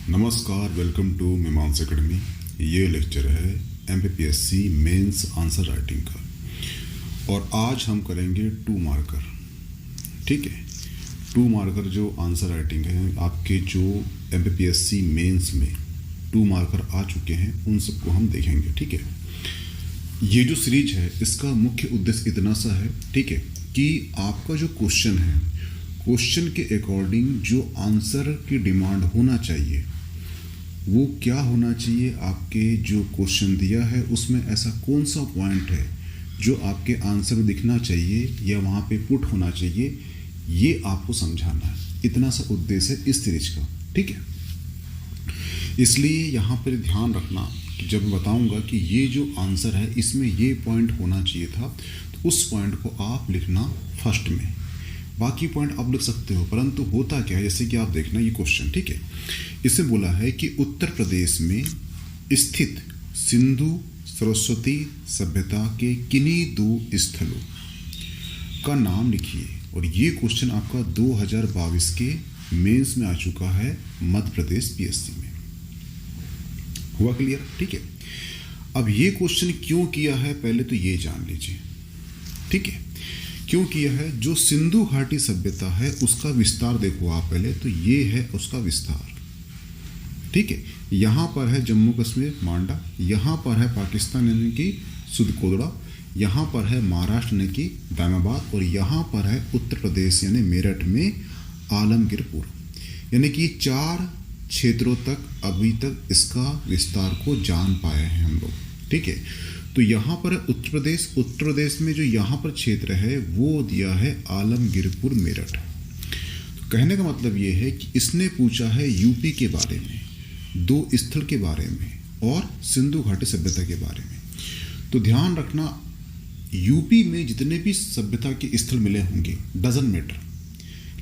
नमस्कार, welcome to मीमांस academy. ये lecture है MPPSC मेंस आंसर राइटिंग का और आज हम करेंगे 2 मार्कर। ठीक है, 2 मार्कर जो आंसर राइटिंग है आपके जो MPPSC मेंस में 2 मार्कर आ चुके हैं उन सबको हम देखेंगे। ठीक है, ये जो सीरीज है इसका मुख्य उद्देश्य इतना सा है, ठीक है, कि आपका जो क्वेश्चन है, क्वेश्चन के अकॉर्डिंग जो आंसर की डिमांड होना चाहिए वो क्या होना चाहिए। आपके जो क्वेश्चन दिया है उसमें ऐसा कौन सा पॉइंट है जो आपके आंसर में दिखना चाहिए या वहाँ पे पुट होना चाहिए, ये आपको समझाना है। इतना सा उद्देश्य है इस सीरीज का। ठीक है, इसलिए यहाँ पर ध्यान रखना कि जब मैं बताऊँगा कि ये जो आंसर है इसमें ये पॉइंट होना चाहिए था, तो उस पॉइंट को आप लिखना फर्स्ट में। बाकी पॉइंट आप लिख सकते हो, परंतु होता क्या है, जैसे कि आप देखना ये क्वेश्चन, ठीक है, इससे बोला है कि उत्तर प्रदेश में स्थित सिंधु सरस्वती सभ्यता के किन्हीं 2 स्थलों का नाम लिखिए। और ये क्वेश्चन आपका 2022 के मेंस में आ चुका है मध्य प्रदेश PSC में। हुआ क्लियर? ठीक है, अब ये क्वेश्चन क्यों किया है पहले तो ये जान लीजिए। ठीक है, क्यों किया है? जो सिंधु घाटी सभ्यता है उसका विस्तार देखो आप पहले, तो ये है उसका विस्तार। ठीक है, यहाँ पर है जम्मू कश्मीर मांडा, यहाँ पर है पाकिस्तान यानी कि सुदकोदड़ा, यहाँ पर है महाराष्ट्र यानी कि दामाबाद, और यहाँ पर है उत्तर प्रदेश यानी मेरठ में आलमगीरपुर। यानी कि 4 क्षेत्रों तक अभी तक इसका विस्तार को जान पाए हैं हम लोग। ठीक है, तो यहाँ पर उत्तर प्रदेश में जो यहाँ पर क्षेत्र है वो दिया है आलमगीरपुर मेरठ। तो कहने का मतलब ये है कि इसने पूछा है यूपी के बारे में, 2 स्थल के बारे में और सिंधु घाटी सभ्यता के बारे में। तो ध्यान रखना, यूपी में जितने भी सभ्यता के स्थल मिले होंगे डजंट मैटर,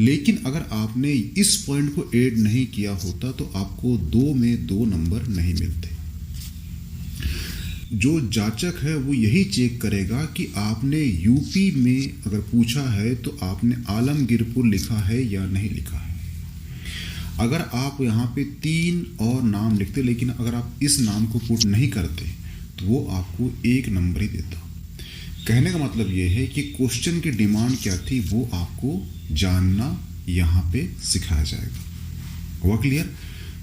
लेकिन अगर आपने इस पॉइंट को ऐड नहीं किया होता तो आपको 2 में 2 नंबर नहीं मिलते। जो जांचक है वो यही चेक करेगा कि आपने यूपी में अगर पूछा है तो आपने आलमगीरपुर लिखा है या नहीं लिखा है। अगर आप यहाँ पे 3 और नाम लिखते लेकिन अगर आप इस नाम को पुट नहीं करते तो वो आपको 1 नंबर ही देता। कहने का मतलब ये है कि क्वेश्चन की डिमांड क्या थी वो आपको जानना यहाँ पे सिखाया जाएगा। हुआ क्लियर?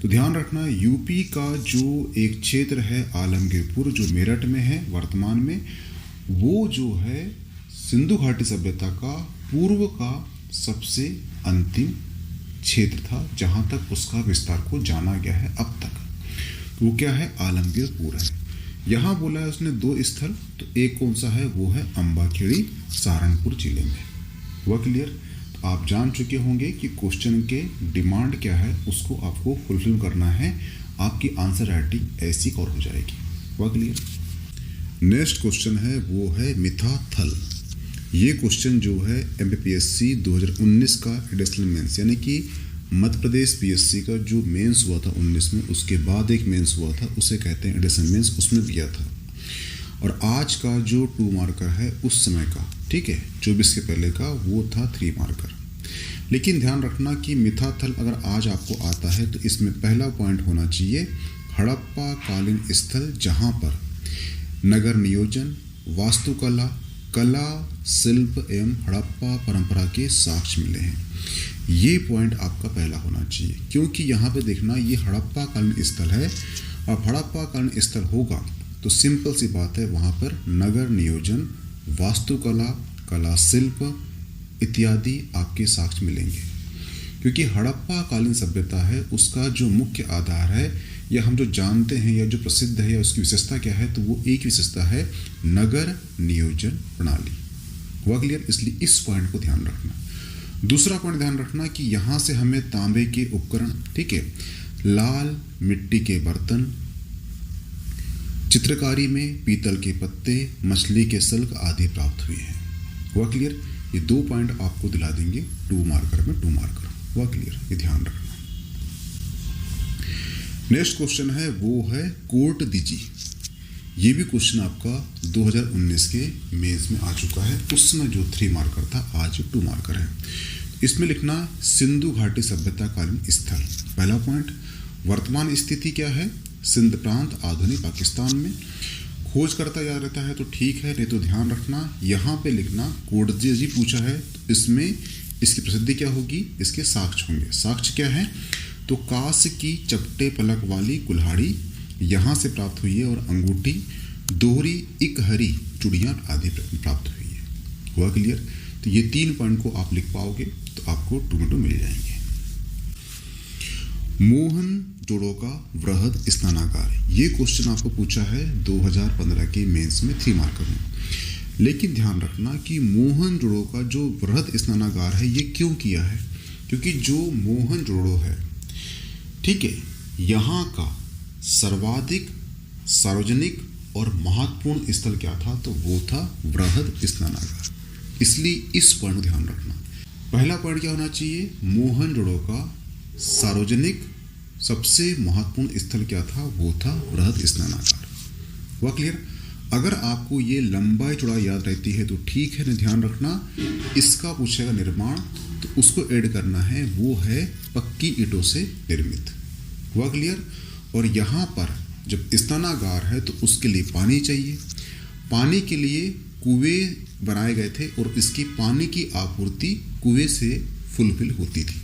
तो ध्यान रखना, यूपी का जो एक क्षेत्र है आलमगीरपुर जो मेरठ में है वर्तमान में, वो जो है सिंधु घाटी सभ्यता का पूर्व का सबसे अंतिम क्षेत्र था जहाँ तक उसका विस्तार को जाना गया है अब तक। तो वो क्या है? आलमगीरपुर है। यहाँ बोला है उसने 2 स्थल, तो एक कौन सा है? वो है अम्बाखेड़ी सहारनपुर जिले में। हुआ क्लियर? आप जान चुके होंगे कि क्वेश्चन के डिमांड क्या है, उसको आपको फुलफिल करना है, आपकी आंसर राइटिंग ऐसी और हो जाएगी। हुआ क्लियर? नेक्स्ट क्वेश्चन है वो है मिथाथल। ये क्वेश्चन जो है MPPSC 2019 का एडिशनल मेंस यानी कि मध्य प्रदेश PSC का जो मेंस हुआ था 19 में, उसके बाद एक मेंस हुआ था, उसे कहते हैं एडिशनल मेंस, उसमें दिया था। और आज का जो 2 मार्कर है उस समय का, ठीक है, 24 के पहले का, वो था 3 मार्कर। लेकिन ध्यान रखना कि मिथाथल अगर आज आपको आता है तो इसमें पहला पॉइंट होना चाहिए हड़प्पा कालीन स्थल, जहाँ पर नगर नियोजन, वास्तुकला, कला, शिल्प एवं हड़प्पा परंपरा के साक्ष्य मिले हैं। ये पॉइंट आपका पहला होना चाहिए, क्योंकि यहाँ पे देखना ये हड़प्पा कालीन स्थल है, और हड़प्पा कालीन स्थल होगा तो सिंपल सी बात है वहाँ पर नगर नियोजन, वास्तुकला, कला, शिल्प इत्यादि आपके साक्ष्य मिलेंगे। क्योंकि हड़प्पा कालीन सभ्यता है उसका जो मुख्य आधार है या हम जो जानते हैं या जो प्रसिद्ध है या उसकी विशेषता क्या है, तो वो एक विशेषता है नगर नियोजन प्रणाली। हुआ क्लियर? इसलिए इस पॉइंट को ध्यान रखना। दूसरा पॉइंट ध्यान रखना कि यहाँ से हमें तांबे के उपकरण, ठीक है, लाल मिट्टी के बर्तन, चित्रकारी में पीतल के पत्ते, मछली के सल्क आदि प्राप्त हुए हैं। हुआ क्लियर? ये 2 पॉइंट आपको दिला देंगे 2 मार्कर में 2 मार्कर। हुआ क्लियर? ये ध्यान रखना। नेक्स्ट क्वेश्चन है वो है कोर्ट दीजी। ये भी क्वेश्चन आपका 2019 के मेंस में आ चुका है। उस समय जो 3 मार्कर था, आज 2 मार्कर है। इसमें लिखना सिंधु घाटी सभ्यता कालीन स्थल। पहला पॉइंट, वर्तमान स्थिति क्या है? सिंध प्रांत आधुनिक पाकिस्तान में। खोज करता याद रहता है तो ठीक है, नहीं तो ध्यान रखना यहाँ पे लिखना कोडजी जी पूछा है तो इसमें इसकी प्रसिद्धि क्या होगी? इसके साक्ष्य होंगे। साक्ष्य क्या है? तो कांस की चपटे पलक वाली कुल्हाड़ी यहाँ से प्राप्त हुई है और अंगूठी, दोहरी इकहरी चूड़ियाँ आदि प्राप्त हुई है। हुआ क्लियर? तो ये 3 पॉइंट को आप लिख पाओगे तो आपको 2 में 2 मिल जाएंगे। मोहनजोदड़ो का वृहद स्नानागार, ये क्वेश्चन आपको पूछा है 2015 के मेंस में 3 मार्कर में। लेकिन ध्यान रखना कि मोहनजोदड़ो का जो वृहद स्नानागार है ये क्यों किया है? क्योंकि जो मोहनजोदड़ो है, ठीक है, यहाँ का सर्वाधिक सार्वजनिक और महत्वपूर्ण स्थल क्या था? तो वो था वृहद स्नानागार। इसलिए इस पॉइंट को ध्यान रखना। पहला पॉइंट क्या होना चाहिए? मोहनजोदड़ो का सार्वजनिक सबसे महत्वपूर्ण स्थल क्या था? वो था वृहद स्नानागार। हुआ क्लियर? अगर आपको ये लंबाई चौड़ाई याद रहती है तो ठीक है, ध्यान रखना इसका पूछेगा निर्माण तो उसको ऐड करना है, वो है पक्की ईंटों से निर्मित। हुआ क्लियर? और यहाँ पर जब स्नानागार है तो उसके लिए पानी चाहिए। पानी के लिए कुएं बनाए गए थे और इसकी पानी की आपूर्ति कुएं से फुलफिल होती थी।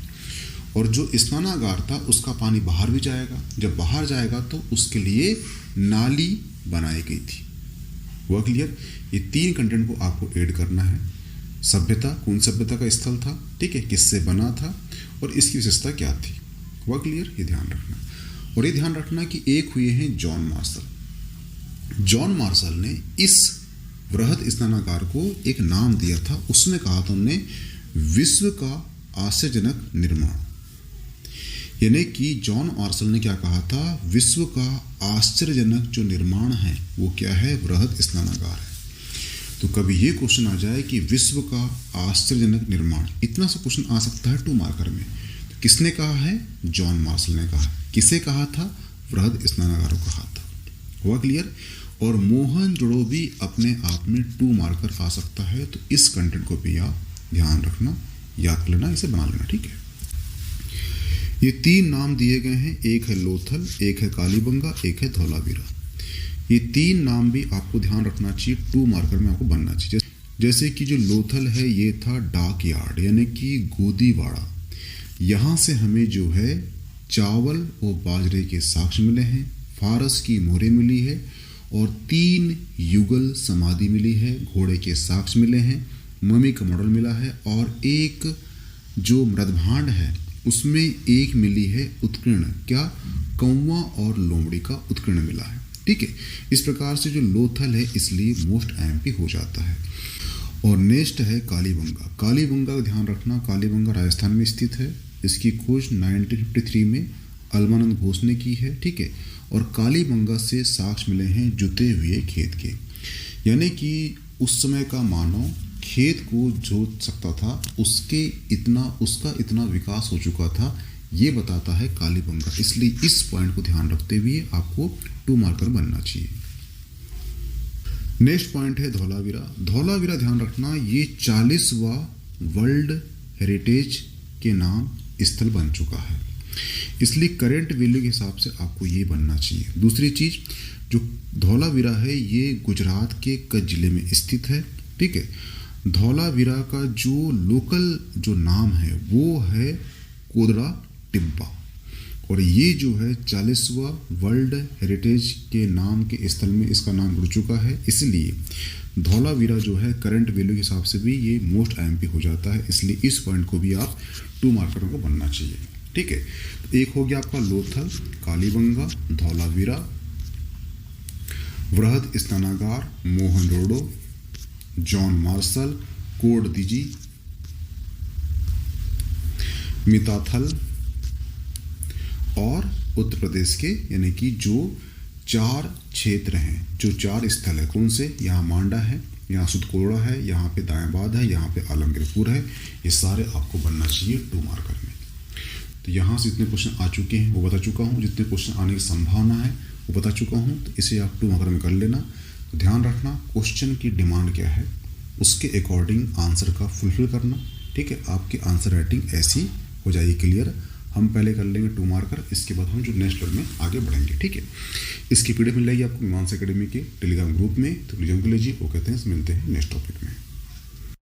और जो स्नानागार था उसका पानी बाहर भी जाएगा, जब बाहर जाएगा तो उसके लिए नाली बनाई गई थी। हुआ क्लियर? ये 3 कंटेंट को आपको ऐड करना है। सभ्यता, कौन सभ्यता का स्थल था, ठीक है, किससे बना था और इसकी विशेषता क्या थी। हुआ क्लियर? ये ध्यान रखना। और ये ध्यान रखना कि एक हुए हैं जॉन मार्शल। जॉन मार्शल ने इस वृहद स्नानागार को एक नाम दिया था, उसने कहा था उन्होंने विश्व का आश्चर्यजनक निर्माण। यानी कि जॉन मार्शल ने क्या कहा था? विश्व का आश्चर्यजनक जो निर्माण है वो क्या है? वृहद स्नानागार है। तो कभी ये क्वेश्चन आ जाए कि विश्व का आश्चर्यजनक निर्माण, इतना सा क्वेश्चन आ सकता है 2 मार्कर में। तो किसने कहा है? जॉन मार्शल ने कहा। किसे कहा था? वृहद स्नानागार को कहा था। हुआ क्लियर? और मोहनजोदड़ो भी अपने आप में 2 मार्कर आ सकता है। तो इस कंटेंट को भी आप ध्यान रखना, याद कर लेना, इसे बना लेना, ठीक है। ये 3 नाम दिए गए हैं, एक है लोथल, एक है कालीबंगा, एक है धौलावीरा। ये 3 नाम भी आपको ध्यान रखना चाहिए, 2 मार्कर में आपको बनना चाहिए। जैसे कि जो लोथल है ये था डाक यार्ड यानी कि गोदीवाड़ा। यहाँ से हमें जो है चावल और बाजरे के साक्ष्य मिले हैं, फारस की मोहरें मिली है और 3 युगल समाधि मिली है, घोड़े के साक्ष्य मिले हैं, मम्मी का मॉडल मिला है और एक जो मृदभांड है उसमें एक मिली है उत्कीर्ण, क्या? कौवा और लोमड़ी का उत्कीर्ण मिला है, ठीक है। इस प्रकार से जो लोथल है इसलिए मोस्ट एमपी हो जाता है। और नेक्स्ट है कालीबंगा। कालीबंगा का ध्यान रखना, कालीबंगा राजस्थान में स्थित है। इसकी खोज 1953 में अलमानंद घोष ने की है, ठीक है। और कालीबंगा से साक्ष्य मिले हैं जुते हुए खेत के, यानी कि उस समय का मानव खेत को जोत सकता था, उसका इतना विकास हो चुका था, ये बताता है कालीबंगा। इसलिए इस पॉइंट को ध्यान रखते हुए आपको 2 मार्कर बनना चाहिए। नेक्स्ट पॉइंट है धौलावीरा। धौलावीरा ध्यान रखना, ये 40वां वर्ल्ड हेरिटेज के नाम स्थल बन चुका है, इसलिए करंट वैल्यू के हिसाब से आपको ये बनना चाहिए। दूसरी चीज, जो धौलावीरा है ये गुजरात के कच्छ जिले में स्थित है, ठीक है। धौलावीरा का जो लोकल जो नाम है वो है कोदड़ा टिब्बा और ये जो है 40वां वर्ल्ड हेरिटेज के नाम के स्थल में इसका नाम जुड़ चुका है। इसलिए धौलावीरा जो है करंट वैल्यू के हिसाब से भी ये मोस्ट आईएमपी हो जाता है, इसलिए इस पॉइंट को भी आप 2 मार्करों को बनना चाहिए, ठीक है। तो एक हो गया आपका लोथल, कालीबंगा, धौलावीरा, वृहद स्नानागार, मोहनजोदड़ो, जॉन मार्शल, कोडदीजी, मिताथल और उत्तर प्रदेश के यानी कि जो 4 क्षेत्र हैं, जो 4 स्थल है, कौन से? यहाँ मांडा है, यहाँ सुदकोड़ा है, यहाँ पे दायाबाद है, यहाँ पे आलमगीरपुर है। ये सारे आपको बनना चाहिए 2 मार्कर में। तो यहाँ से जितने क्वेश्चन आ चुके हैं वो बता चुका हूँ, जितने क्वेश्चन आने की संभावना है वो बता चुका हूँ, तो इसे आप 2 मार्कर में कर लेना। तो ध्यान रखना क्वेश्चन की डिमांड क्या है, उसके अकॉर्डिंग आंसर का फुलफिल करना, ठीक है। आपकी आंसर राइटिंग ऐसी हो जाएगी क्लियर, हम पहले कर लेंगे 2 मार्कर, इसके बाद हम जो नेक्स्ट लेवल में आगे बढ़ेंगे। ठीक है, इसकी पीडीएफ मिल जाएगी आपको मीमांसा एकेडमी के टेलीग्राम ग्रुप में, तो प्लीज लीजिए। वो कहते हैं मिलते हैं नेक्स्ट टॉपिक में।